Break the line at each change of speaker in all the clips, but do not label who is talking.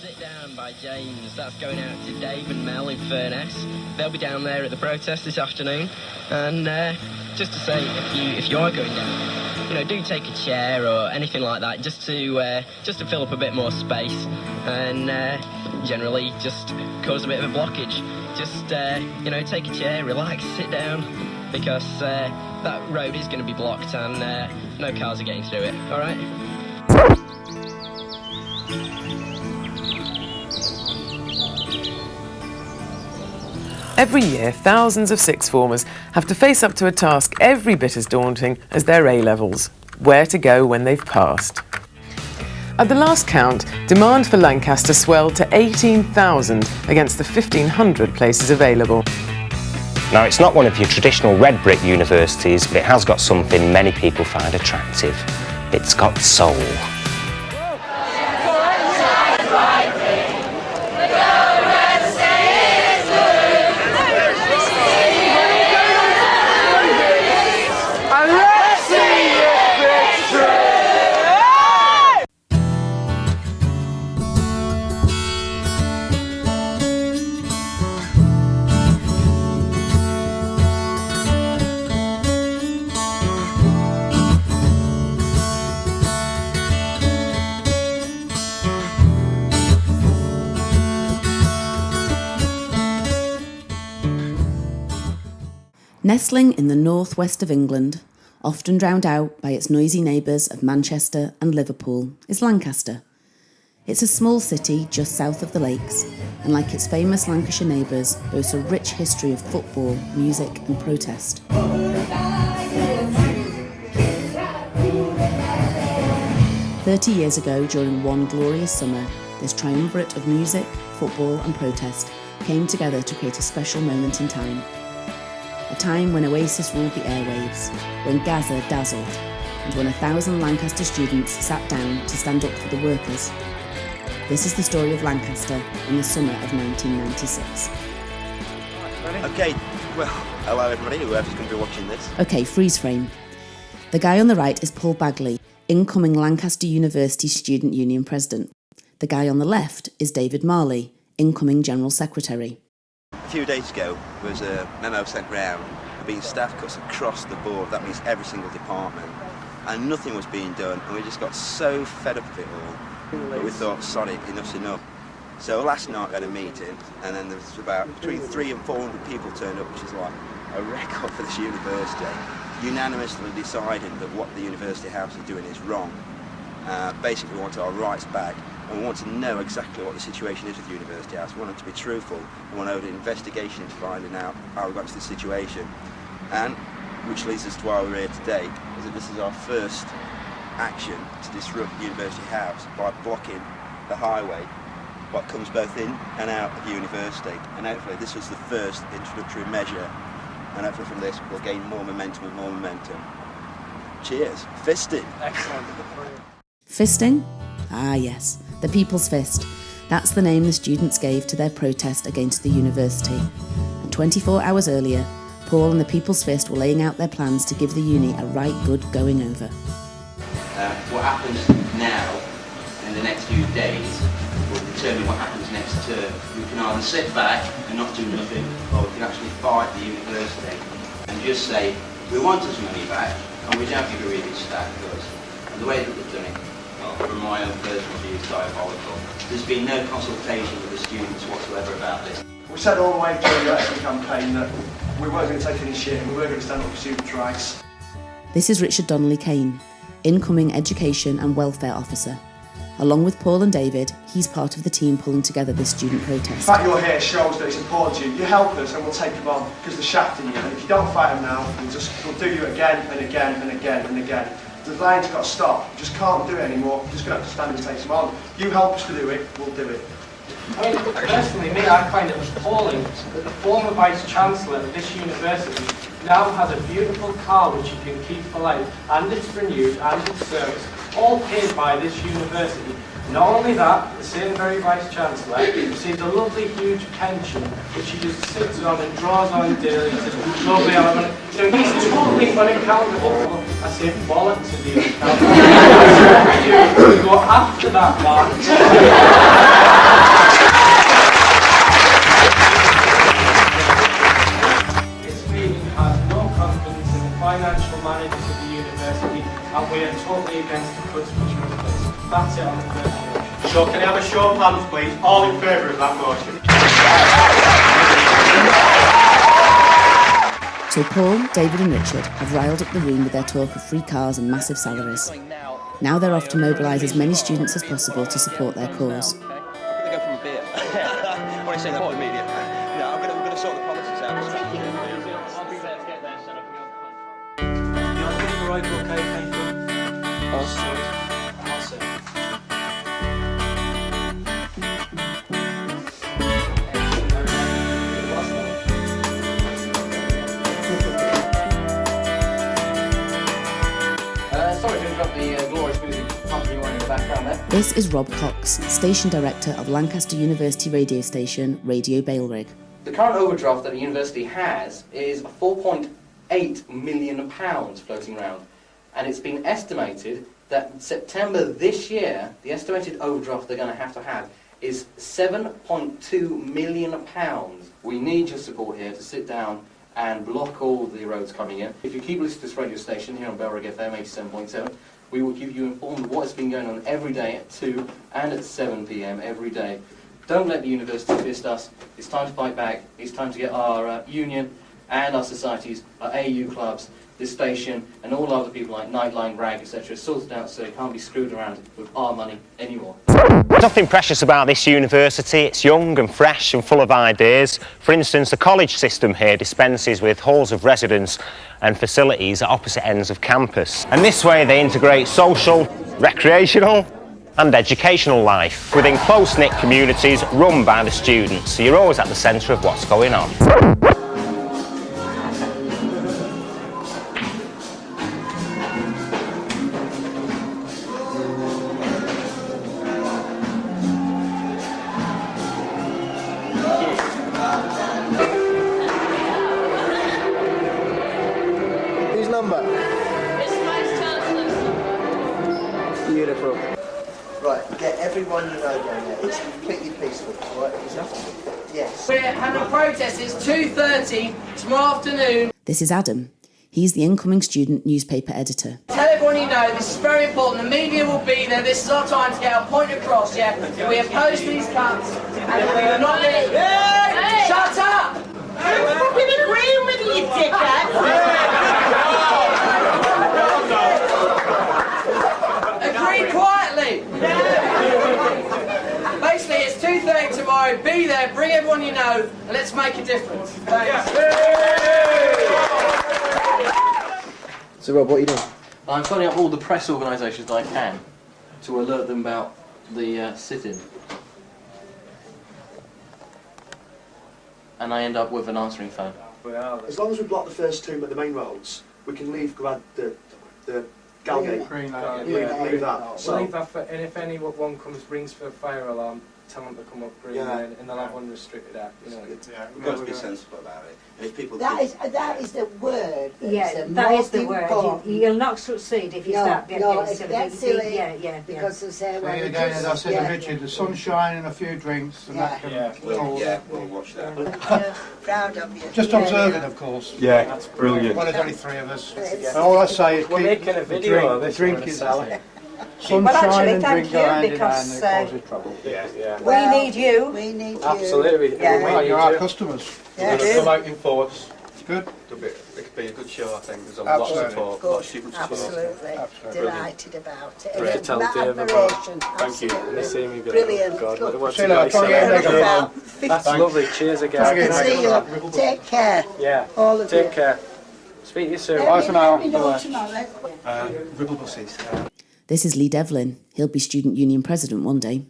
Sit Down by James. That's going out to Dave and Mel in Furness. They'll be down there at the protest this afternoon. And just to say, if you are going down, do take a chair or anything like that, just to fill up a bit more space, and generally just cause a bit of a blockage. Just take a chair, relax, sit down, because that road is going to be blocked and no cars are getting through it. All right.
Every year, thousands of sixth formers have to face up to a task every bit as daunting as their A-levels: where to go when they've passed. At the last count, demand for Lancaster swelled to 18,000 against the 1,500 places available.
Now, it's not one of your traditional red brick universities, but it has got something many people find attractive. It's got soul.
Nestling in the northwest of England, often drowned out by its noisy neighbours of Manchester and Liverpool, is Lancaster. It's a small city just south of the lakes, and like its famous Lancashire neighbours, boasts a rich history of football, music and protest. 30 years ago, during one glorious summer, this triumvirate of music, football and protest came together to create a special moment in time. A time when Oasis ruled the airwaves, when Gaza dazzled, and when 1,000 Lancaster students sat down to stand up for the workers. This is the story of Lancaster in the summer of 1996.
Okay, well, hello everybody, whoever's going to be watching this.
Okay, freeze frame. The guy on the right is Paul Bagley, incoming Lancaster University Student Union President. The guy on the left is David Marley, incoming General Secretary.
A few days ago there was a memo sent round being staff cuts across the board. That means every single department, and nothing was being done, and we just got so fed up of it all. But we thought, sorry, enough's enough. So last night we had a meeting, and then there was about between 300 and 400 people turned up, which is like a record for this university, unanimously deciding that what the University House is doing is wrong. Basically we want our rights back, and we want to know exactly what the situation is with the University House. We want it to be truthful. We want an investigation into finding out how we got to this situation. And, which leads us to why we're here today, is that this is our first action to disrupt the University House by blocking the highway, what comes both in and out of the university. And hopefully this was the first introductory measure, and hopefully from this we'll gain more momentum and more momentum. Cheers. Fisting.
Excellent.
Fisting? Ah yes, the People's Fist. That's the name the students gave to their protest against the university. And 24 hours earlier, Paul and the People's Fist were laying out their plans to give the uni a right good going over.
What happens now in the next few days will determine what happens next term. We can either sit back and not do nothing, or we can actually fight the university and just say, we want this money back, and we don't agree with staff does. And the way that they've done it, well, from my own personal view, is diabolical. There's been no consultation with the students whatsoever about this.
We said all the way during the election campaign that we weren't going to take any shit and we weren't going to stand up for students' rights.
This is Richard Donnelly-Kane, incoming Education and Welfare Officer. Along with Paul and David, he's part of the team pulling together this student protest.
The fact you're here shows that it's important to you. You help us and we'll take them on, because they're shafting you. And if you don't fight them now, we'll do you again and again and again and again. The line's got to stop. You just can't do it anymore. You're just going to have to stand and take them on. You help us to do it, we'll do it.
I mean, personally, I find it appalling that the former Vice-Chancellor of this university now has a beautiful car which he can keep for life, and it's renewed, and it's serviced, all paid by this university. Not only that, the same very Vice-Chancellor receives a lovely huge pension which he just sits on and draws on daily. It's lovely, so he's totally unaccountable. I say bollocks to the unaccountable. That's what we do. We go after that man. we are totally against the cuts which are in place. That's it on the first motion.
So can I have a show of hands, please? All in favour of that motion?
So Paul, David and Richard have riled up the room with their talk of free cars and massive salaries. Now they're off to mobilise as many students as possible to support their cause.
I'm going to go from a beer. What do you say that for the media? No, we're going to sort the politics out.
I'll be there to get there, son. You're getting the right book, okay? I'll say.
Sorry to interrupt the glorious music pumping on in the background there.
This is Rob Cox, Station Director of Lancaster University radio station Radio Bailrig.
The current overdraft that the university has is £4.8 million floating around. And it's been estimated that September this year, the estimated overdraft they're going to have is £7.2 million. We need your support here to sit down and block all the roads coming in. If you keep listening to this radio station here on Burr FM 87.7, we will keep you informed of what's been going on every day at 2 and at 7 p.m. every day. Don't let the university fist us. It's time to fight back. It's time to get our union and our societies, our AU clubs, this station, and all other people like Nightline, Rag, etc. sorted out so they can't be screwed around with our money anymore.
There's nothing precious about this university. It's young and fresh and full of ideas. For instance, the college system here dispenses with halls of residence and facilities at opposite ends of campus. And this way they integrate social, recreational and educational life within close-knit communities run by the students. So you're always at the centre of what's going on.
Beautiful. Right, get everyone you know down there. It's completely peaceful, all right? Yes.
We're having a protest. It's 2:30 tomorrow afternoon.
This is Adam. He's the incoming student newspaper editor.
Tell everyone you know, this is very important. The media will be there. This is our time to get our point across, yeah? We oppose these cuts, and we are not going to... Hey! Shut up!
I'm fucking agreeing with you, dickhead!
Agree quietly! Basically, it's 2:30 tomorrow. Be there, bring everyone you know, and let's make a difference. Thanks.
So Rob, what are you doing?
I'm phoning up all the press organisations that I can to alert them about the sit-in. And I end up with an answering phone.
As long as we block the first two at the main roads, we can leave the Galgate.
Green light.
Leave that. So,
Leave that for, and if anyone rings for a fire alarm, tell them to come up green, and they'll have unrestricted act. You know.
We've got to be sensible about it. And if people
That is the word.
Yeah, that is the word. You'll not succeed if you start getting
silly.
Yeah.
Because they say, well,
again, as I said to Richard, the sunshine and a few drinks, and that can
we'll watch that.
Proud of you.
Just observing, of course.
yeah, that's brilliant.
Well, there's only three of us. And all I say is keep
a video of this.
drink is
Well, actually,
sunshine and
thank
drink go hand
you,
in hand
because
and it causes trouble.
we need you.
We need you.
Absolutely.
Well, you're our customers.
Yes.
Promoting for us.
Good.
It could be a good show, I think. There's a
Absolutely.
lot to talk.
Good.
Lots of students to talk.
Absolutely.
Brilliant.
Delighted about it.
Great.
And
Tell
my
Dave about-
admiration.
Thank you.
Absolutely.
Nice seeing you.
Brilliant.
God,
Good.
See you later. Try and get a leg up.
That's lovely. Cheers again.
Thank you.
See you. Take care.
Yeah.
All of you.
Take care. Speak to you soon.
Bye for now.
Let me know tomorrow.
Ribble buses.
This is Lee Devlin. He'll be student union president one day.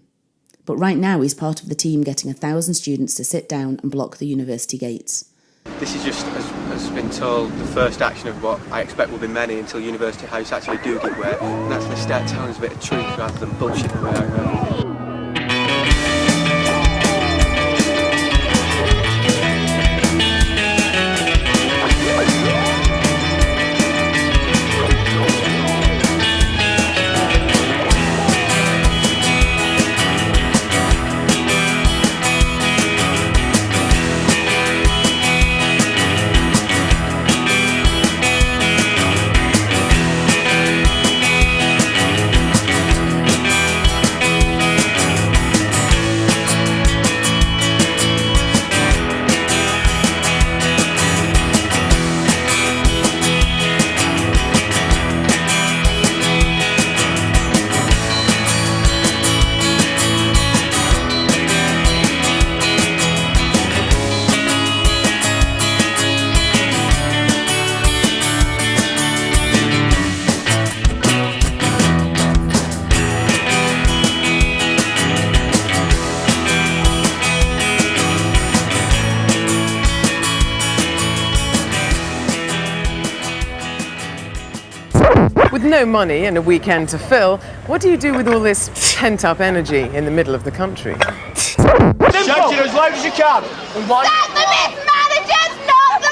But right now he's part of the team getting 1,000 students to sit down and block the university gates.
This is just, as been told, the first action of what I expect will be many until University House actually do get wet. And actually start telling us a bit of truth rather than bullshit the way I go.
With no money and a weekend to fill, what do you do with all this pent-up energy in the middle of the country?
Shout it as loud as you can.
Stop the mismanagers, not the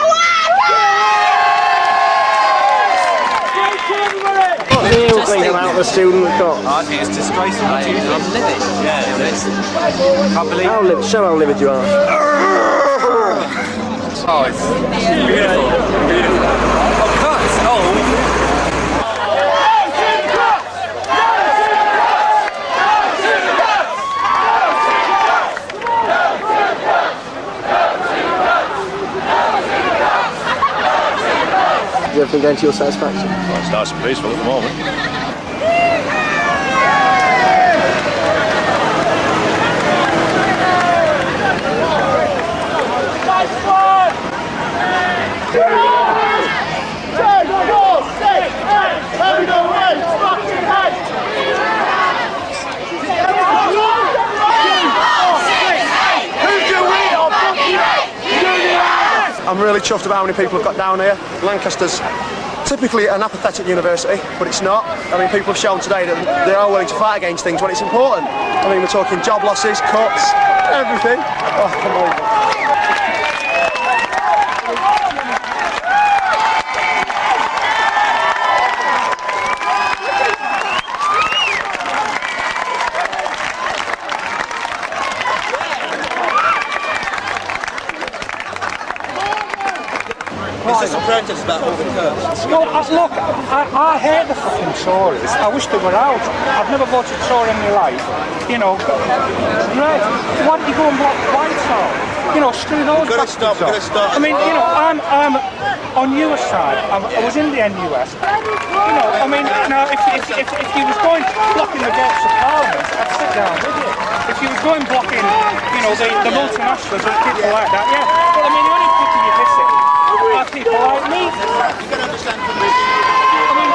What do you think about the student cups?
I think it's disgraceful. I'm livid. Yeah, it's... Can't believe it.
Show how livid you are.
Oh, it's beautiful. Beautiful. Oh, cuts! Oh!
Is everything going to your satisfaction?
Well, it's nice and peaceful at the moment.
I'm really chuffed about how many people have got down here. Lancaster's typically an apathetic university, but it's not. I mean, people have shown today that they are willing to fight against things when it's important. I mean, we're talking job losses, cuts, everything. Oh, come on.
Is this a protest about all the cuts?
No, look, I hate the fucking Tories. I wish they were out. I've never voted Tory in my life. You know, right? Why don't you go and block Whitehall? You know, screw those bastards off. I mean, you know, I'm on your side. I was in the NUS. You know, I mean, now if you was going blocking the gates of Parliament, I'd sit down with you. If you was going blocking, you know, the multinationals and people like that, yeah. But I mean, the only people you're missing are people like me.
You can understand from this. I mean,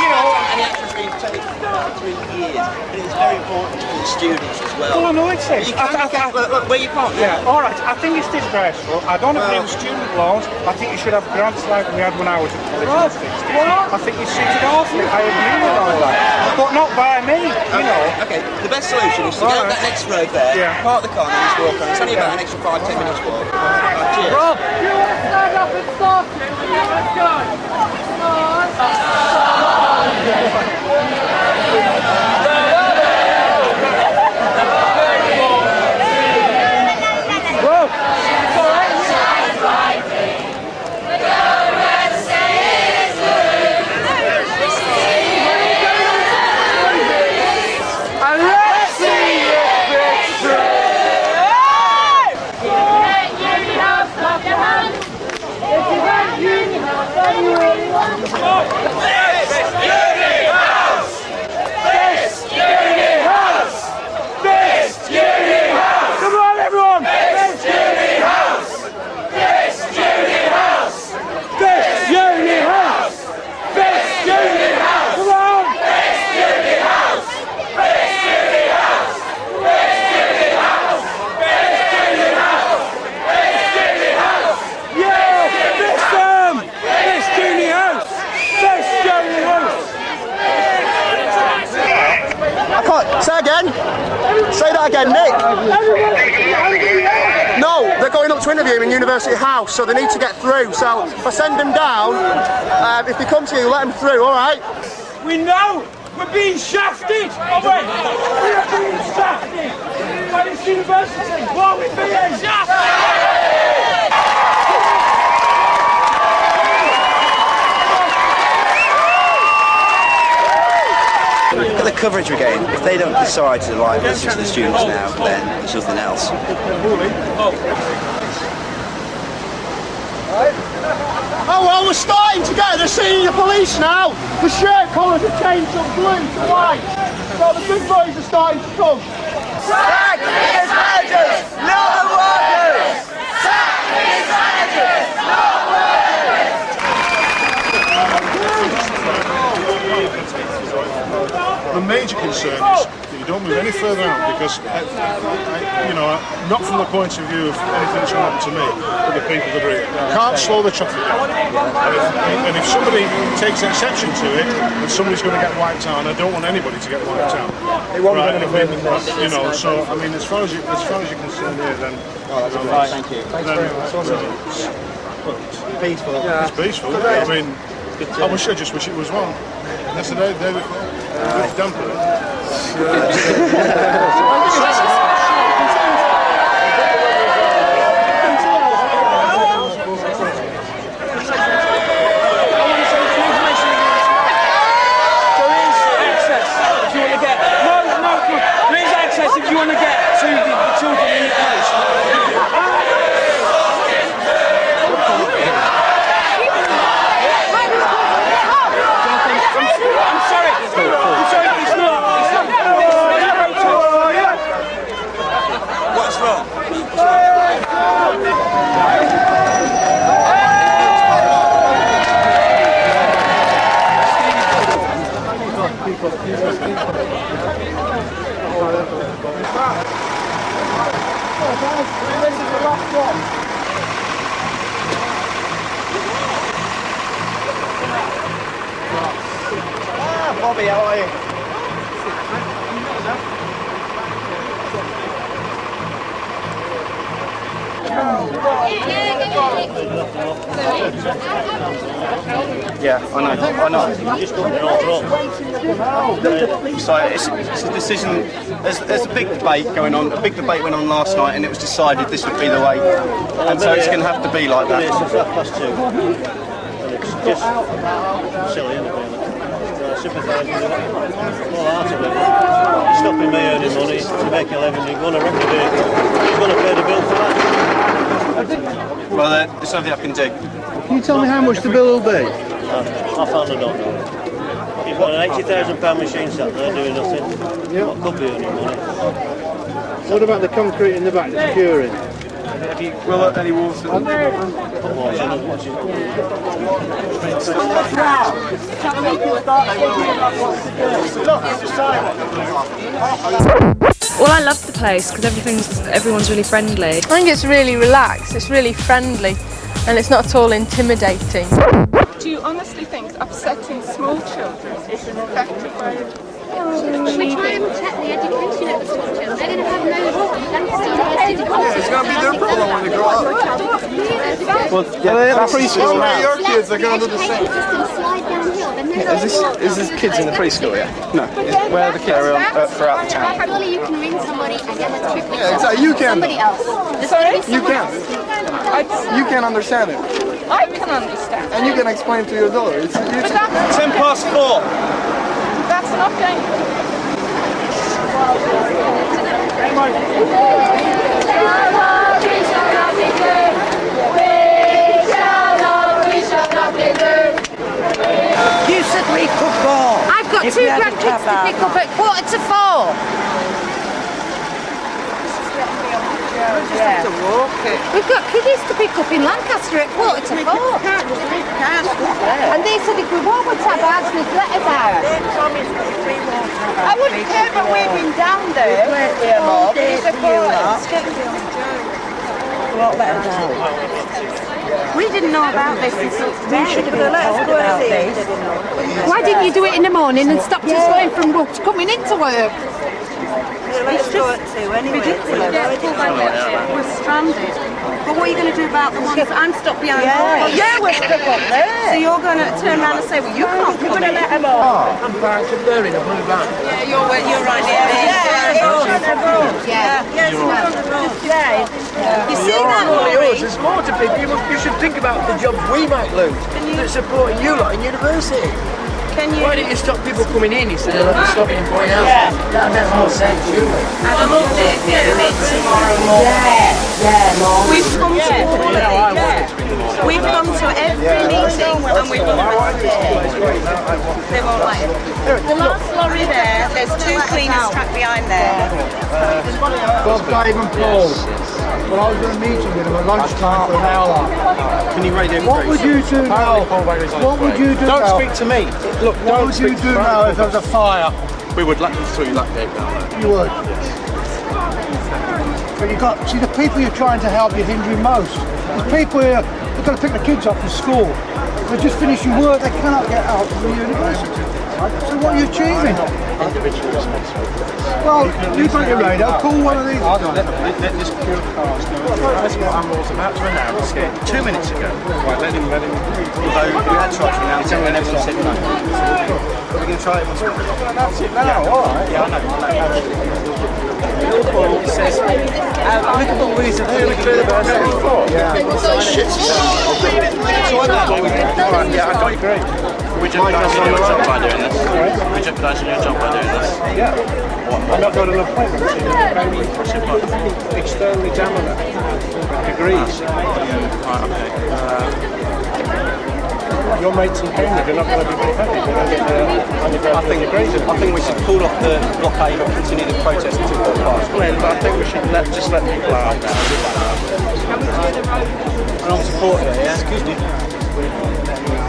you know,
and the action's been taken for 3 years, and it's very important for the students as well.
Well, I know it is.
Look, where you can't.
Yeah, all right. I think it's disgraceful. I don't agree with student loans. I think you should have grants like we had when I was at college. I think you treated awfully. I agree with all that, but not by me. You know.
Okay. The best solution is to go that next road there, park the car, and just walk on. It's only about an extra 5-10 minutes walk. Cheers.
Rob, you want to stand up and start it? Let's go.
Say again. Say that again, Nick. No, they're going up to interview him in University House, so they need to get through. So if I send them down, if they come to you, let them through, all right?
We know we're being shafted, are we? We are being shafted by this university. What are we being shafted?
Look at the coverage we're getting. If they don't decide to listen to the students now, then there's nothing else.
Oh well, we're starting to get the senior police now. The shirt collars have changed from blue to white. So the big boys are starting to come.
Sack these managers, not the workers! Sack these managers, not workers!
The major concern is the you don't move any further out because, you know, not from the point of view of anything that's going to happen to me, but the people that are here. You can't slow the traffic down. And if somebody takes exception to it, then somebody's going to get wiped out, and I don't want anybody to get wiped out.
It won't
right,
be any further than this.
You know, so I mean, as far as you're concerned here, then.
Oh, that's right. Thank you. Thanks very much. Peaceful.
Yeah. It's peaceful. I mean, I just wish it was one. Yesterday, the day before, with damper.
If you want to get to the children in your place. I'm sorry, it's not.
What's wrong?
This is the last one.
Bobby, how are you?
Yeah, I know. So it's a decision. There's a big debate going on. A big debate went on last night, and it was decided this would be the way. And so it's going to have to be like that.
It's 2:30. And it's just silly, isn't it? I sympathise with it. All out of it. Stopping me earning money to make a living. You're going to record it. You're going to pay the bill for that.
Well, there's nothing I can do.
Can you tell me how much the bill will be?
I don't know. You've got an £80,000 machine sat there doing nothing.
Yeah.
What could be earning money?
What about the concrete in the back that's curing?
Have you any water?
Well, I love the place because everyone's really friendly.
I think it's really relaxed, it's really friendly, and it's not at all intimidating.
Do you honestly think upsetting small children is an effective way of
We try and protect the education of the small children. They're going to have no Lancaster University deposits.
It's going to be their problem when they grow up.
Well, yeah, that's preschool now.
Your kids are going to do the same.
Is this kids in the preschool yet? No. Where are the kids? They're throughout the town.
Surely you can ring somebody and get them to pick
Yeah, exactly. You can.
somebody else.
Sorry?
You can. You can understand it.
I can understand.
And you can explain to your daughter. It's
4:10.
That's not going
You said we could go.
I've got
If
two
we hadn't
grandkids to
had
pick up at 4:45.
Yeah.
We've got kiddies to pick up in Lancaster at 4:45. And they said if we want to have ours, we'd let us out. I wouldn't care, but we've been down there. We didn't know about this until today.
should have let us go about this.
Why didn't you do it in the morning and stop us going from work to coming into work?
Let's go at 2 anyway.
We're stranded. But what are you going to do about the ones that I'm stuck behind?
Yeah, we're stuck up there.
So you're going to turn around and say, well, you can't come in.
let them off.
I'm parked up there in a blue van.
Yeah, you're right there.
You see that, Laurie? There's more to think. You should think about the jobs we might lose. They're supporting you lot in university. Why don't you stop people coming in instead of stopping them going out? Yeah, that makes more sense, surely.
I love it. Tomorrow morning. We've come to all of it. We've come to every meeting and we've loved it. They won't like it. The last lorry there, there's 2 cleaners trapped behind there.
Bob, Dave and Paul. Well, I was going to meet with them at lunchtime for an hour.
Can you radio me?
What would you do now? What would you do now?
Don't speak to me. Look,
what would you do now if there was a fire?
We would let them through that gate down there.
You would. But you've got, see, the people you're trying to help, you're hindering most. The people here, they've got to pick the kids up from school. They're just finishing work, they cannot get out of the university. So what are you achieving? Well, you got your radar, call one of these guys.
Let this pure cast know. That's what I was about to announce 2 minutes ago. Right, let him. Although we had tried to announce it and everyone said no. We're going to try it once. That's it now, alright. Yeah, I know. It says, applicable reason for the university. Yeah. Alright, yeah, I got you. We're jeopardising your job by doing this. We're jeopardising your job by doing this.
Yeah. I've not got an appointment in external examiner degrees.
Right, okay.
Your mates in Cambridge are not going to be very happy. They're going to get their undergraduate degrees.
I think we should call off the blockade and continue the protest until the past.
Well, I think we should just let people out now.
And I'm supporting it, yeah? Excuse me.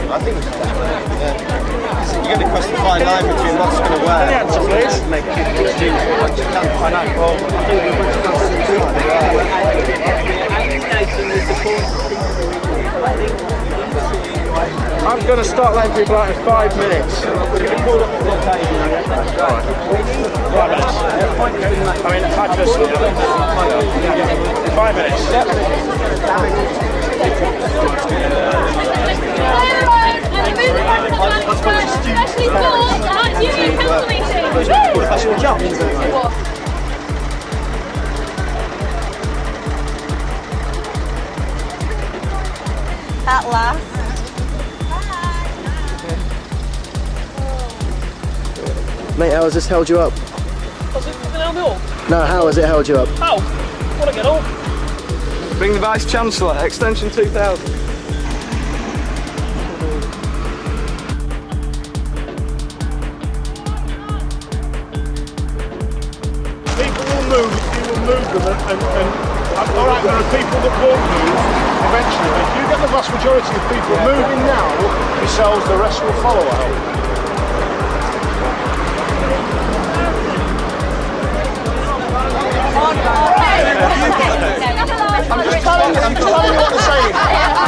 I think we should you're going to cross the fine line between what's going to work and what's going to make kids do. I know. Well, I think we're going to
I'm going to start letting people out in 5 minutes.
You can call up the blockade.
I mean, I just... 5 minutes.
At last.
Mate, how has this held you up?
Has it been held me up?
No, how has it held you up?
How? Want to get up?
Bring the Vice Chancellor, extension 2000.
People will move if you will move them, and alright, there are people that won't move eventually. If you get the vast majority of people moving now, yourselves, the rest will follow, I hope.
I'm just telling you what they're saying.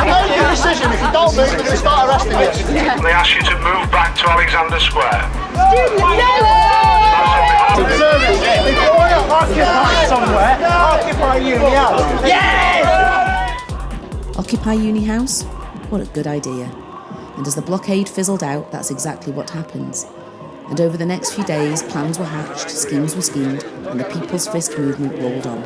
Make your decision. If you don't move, they're going to start arresting you.
They ask you to move back to Alexander Square.
Occupy somewhere. Occupy Uni House.
Yes! Occupy Uni House? What a good idea. And as the blockade fizzled out, that's exactly what happens. And over the next few days, plans were hatched, schemes were schemed, and the People's Fist movement rolled on.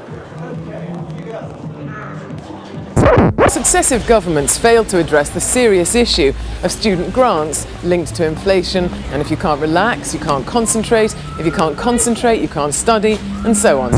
Successive governments failed to address the serious issue of student grants linked to inflation, and if you can't relax, you can't concentrate, if you can't concentrate, you can't study, and so on.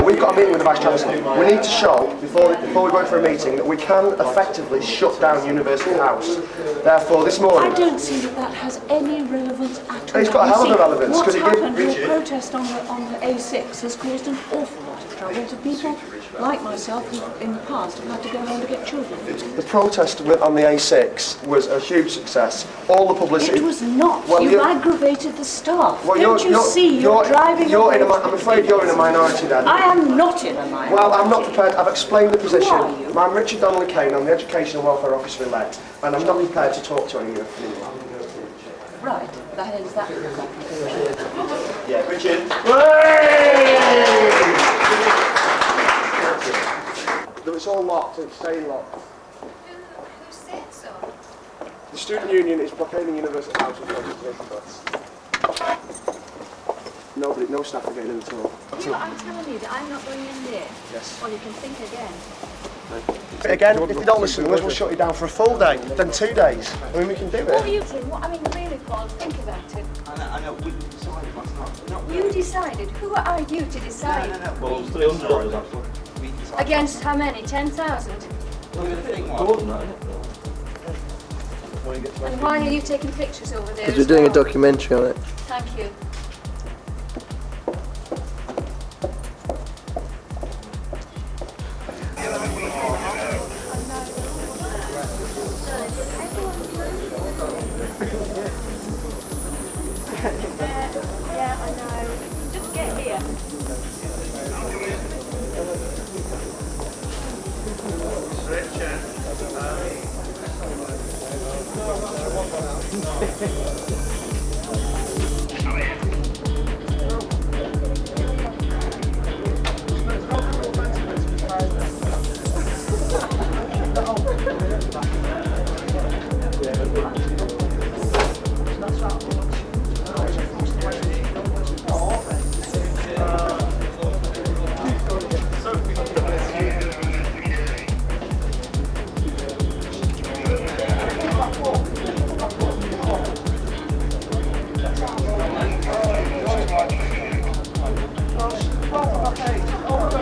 We've got a meeting with the Vice Chancellor. We need to show, before we go in for a meeting, that we can effectively shut down University House. Therefore, this morning...
I don't see that has any relevance at all.
It's got a hell of a relevance.
What's happened, the protest on the A6 has caused an awful lot of trouble to people like myself who in the past have had to go home to get children.
The protest on the A6 was a huge success. All the publicity...
It was not.
Well,
you aggravated the staff.
Well,
don't you see you're driving...
I'm afraid you're in a minority then.
I am not in a minority.
Well, I'm not prepared. I've explained the position.
Who are you?
I'm Richard Donnelly Kane. I'm the Education and Welfare Officer-elect, and I'm not prepared to talk to anyone anymore.
Right. That is that.
Yeah, Richard. It's all locked. It's staying locked.
Who said so?
The student union is blockading University House with concentration camps. Nobody, no staff are getting in at all.
I'm telling you that I'm not going in there.
Yes.
Well, you can think again.
Again, if you don't listen to us, we'll shut you down for a full day, then 2 days. I mean, we can do it.
What are you doing? I mean, really, Paul, think about it.
I know, we decided what's not.
You decided. Who are you to decide?
Well, it was $300 actually.
Against how many? 10,000?
More than that,
And why are you taking pictures over there?
Because we're doing a documentary on it.
Thank you. Yeah, I know.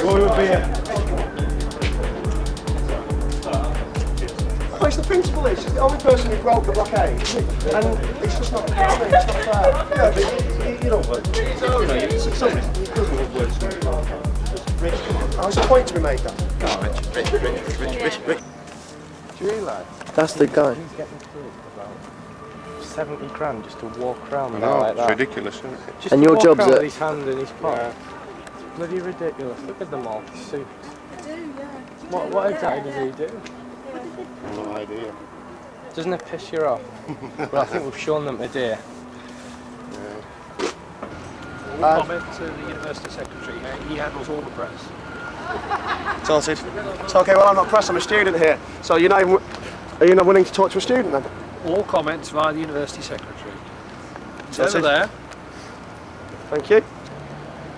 Well, we would be here. Well, it's the principal is. She's the only person who broke the blockade. And it's just not, I mean, it's not fair. Yeah, but you know, Rich, there's a point to be made there.
No, Rich.
Do you realise?
That's the guy.
He's getting paid about 70 grand just to walk around
No,
like
it's
that.
ridiculous, isn't it?
Just
And
to
your
walk
job's
around
at...
with his hand in his pocket. It's bloody ridiculous. Look at them all, the suits.
I do, yeah.
What exactly does he do?
No idea.
Doesn't it piss you off? Well, I think we've shown them today.
Comment to the university secretary. He handles all the press.
Sorted. It's okay, well, I'm not press, I'm a student here. So you're not even, are you not willing to talk to a student then?
All comments via the university secretary. It's over
Sorted.
there.
Thank you.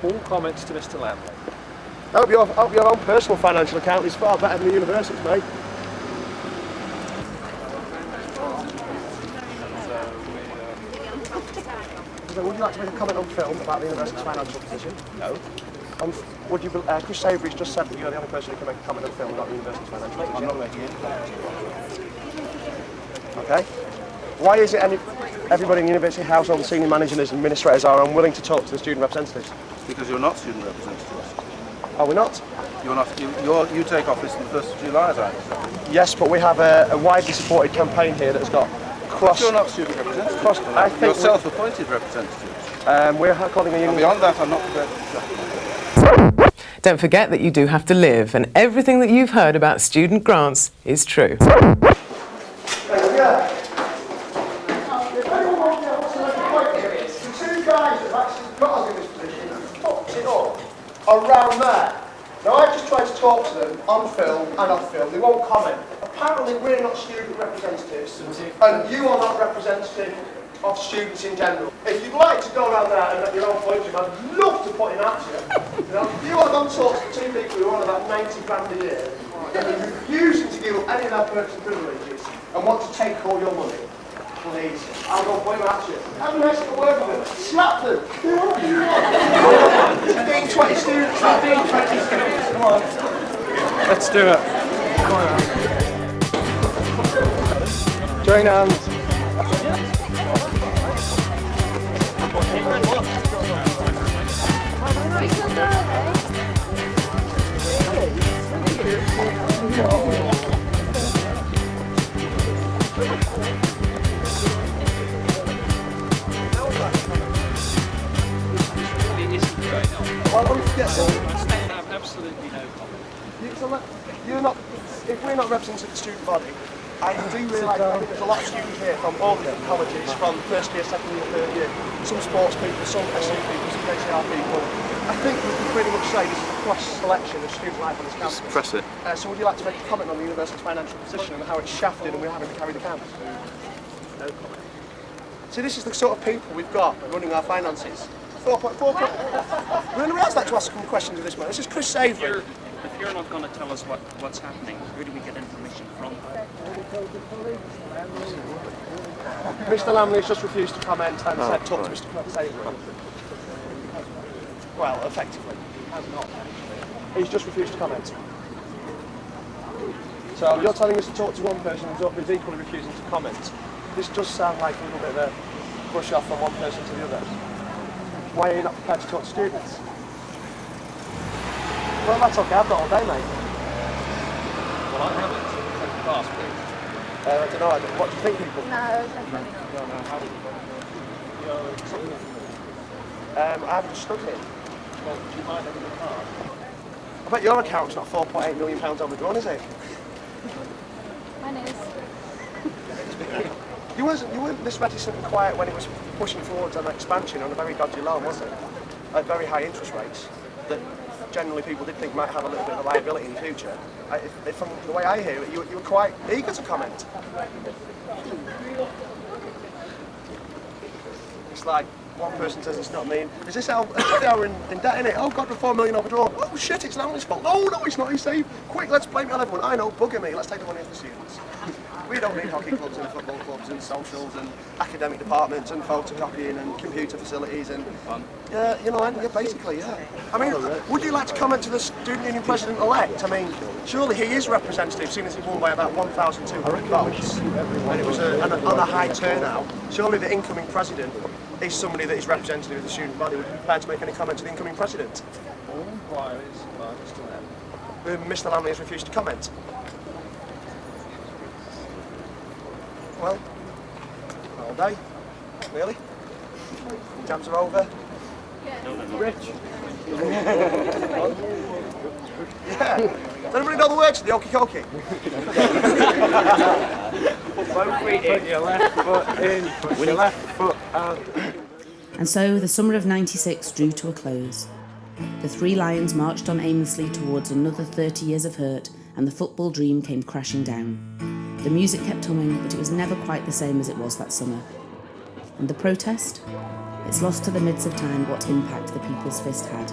All comments to Mr. Lamley.
I hope your own personal financial account is far better than the university's, mate. So, would you like to make a comment on film about the university's financial position?
No.
Would you? Chris Savory's just said that you're the only person who can make a comment on film about the university's financial position.
I'm not making any comments.
Okay. Why is it everybody in University House, all the senior managers and administrators are unwilling to talk to the student representatives?
Because you're not student representatives.
Are we not?
You're not. You take office on the 1st of July, as I understand.
Yes, but we have a widely supported campaign here that has got cross...
You're not student representatives. You're self-appointed representatives.
We're calling a union...
And beyond that, I'm not prepared to...
Don't forget that you do have to live, and everything that you've heard about student grants is true.
Around there. Now I've just tried to talk to them on film and off film, they won't comment. Apparently we're not student representatives and you are not representative of students in general. If you'd like to go around there and make your own point of view, I'd love to put it out to you. If you want to go and talk to two people who are on about 90 grand a year and are refusing to give up any of their perks and privileges and want to take all your money, please, I'll go point them out to you. Have a nice little word with them. Slap them. 15, 20 students. 15, 20 students. Come on.
Let's do it. Join hands.
Absolutely no comment.
You're not, if we're not representing the student body, I do realise I think there's a lot of students here from all different colleges, from first year, second year, third year, some sports people, some SC people, some KCR people. I think we can pretty much say this is a cross selection of student life on this campus.
Press it.
So would you like to make a comment on the university's financial position and how it's shafted and we're having to carry the campus?
No comment.
See, this is the sort of people we've got running our finances. 4.4. We're going to like to ask some questions of this man. This is Chris Savory.
If you're not going to tell us what's happening, where do we get information from?
Mr. Lamley's just refused to comment and said talk to Mr. Savory. Well, effectively. He's just refused to comment. So you're telling us to talk to one person who's equally refusing to comment. This does sound like a little bit of a brush off from one person to the other. Why are you not prepared to talk to students? Well, that's okay, I've got all day, mate.
Well, I haven't. Take the pass, please.
I don't know, what do you think, people?
No, definitely.
I haven't just stood here.
Well, do you mind having the card?
I bet your account's not £4.8 million overdrawn, is it?
Mine is.
You weren't this reticent and quiet when it was pushing forwards on expansion on a very dodgy loan, was it? At very high interest rates that generally people did think might have a little bit of a liability in the future. From the way I hear it, you were quite eager to comment. It's like one person says it's not me. Is this how we're in debt, innit? Oh God, we're 4 million overdrawn. Oh shit, it's Lamley's fault. Oh no, it's not, he's saved. Quick, let's blame it on everyone. I know, bugger me, let's take the money off the students. We don't need hockey clubs and football clubs and socials and academic departments and photocopying and computer facilities and you know, and basically, yeah. I mean, would you like to comment to the student union president-elect? I mean, surely he is representative, seeing as he won by about 1,200 votes, and it was on a high turnout. Surely the incoming president is somebody that is representative of the student body. Would you be prepared to make any comment to the incoming president? Mr. Lamley has refused to comment. Well, all day, really? Exams are over. Rich. Yeah. Does anybody know the words to the Okie Kokie?
Put both feet in. Put your left foot in. Put your left foot out.
And so the summer of '96 drew to a close. The three Lions marched on aimlessly towards another 30 years of hurt, and the football dream came crashing down. The music kept humming, but it was never quite the same as it was that summer. And the protest? It's lost to the mids of time what impact the People's Fist had.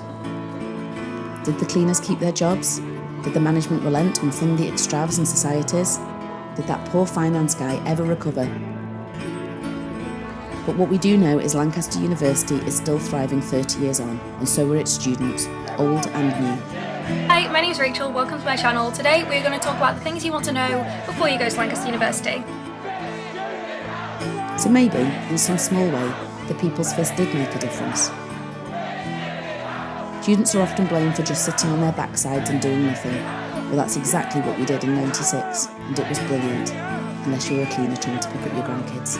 Did the cleaners keep their jobs? Did the management relent and fund the extravs and societies? Did that poor finance guy ever recover? But what we do know is Lancaster University is still thriving 30 years on, and so are its students, old and new.
Hi, my name's Rachel, welcome to my channel. Today we're going to talk about the things you want to know before you go to Lancaster University.
So maybe, in some small way, the People's Fist did make a difference. Students are often blamed for just sitting on their backsides and doing nothing. Well, that's exactly what we did in '96, and it was brilliant, unless you're a cleaner trying to pick up your grandkids.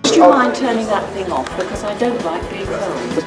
Do you mind turning that thing off, because I don't like being filmed.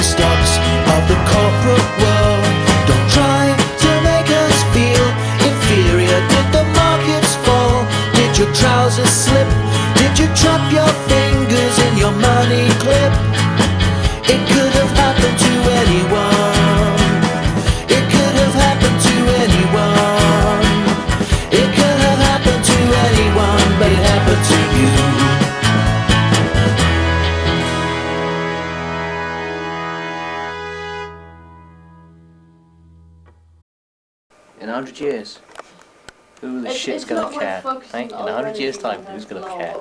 Stops of the corporate world. Don't try to make us feel inferior. Did the markets fall? Did your trousers slip? Did you chop your fingers in your money clip? It could have happened to anyone. It could have happened to anyone. It could have happened to anyone, but it happened to you.
In 100 years, who the shit's gonna care? Hey? In 100 years' time, who's gonna care?